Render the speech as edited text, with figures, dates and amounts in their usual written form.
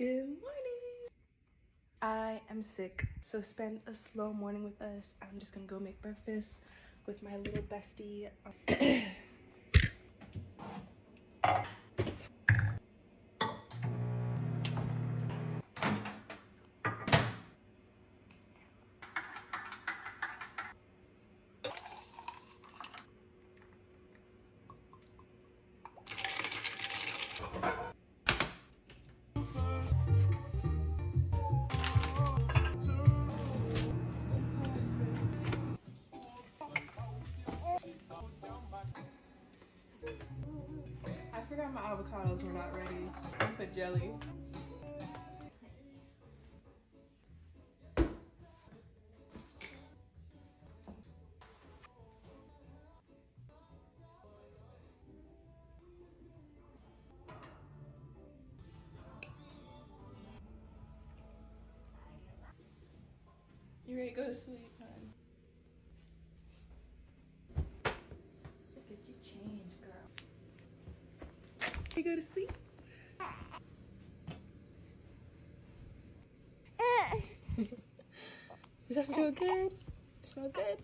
Good morning. I am sick, so spend a slow morning with us. I'm just gonna go make breakfast with my little bestie. I forgot my avocados were not ready. I put jelly. You ready to go to sleep, hon? Just get your change, girl. You go to sleep? Does that feel good? Smell good?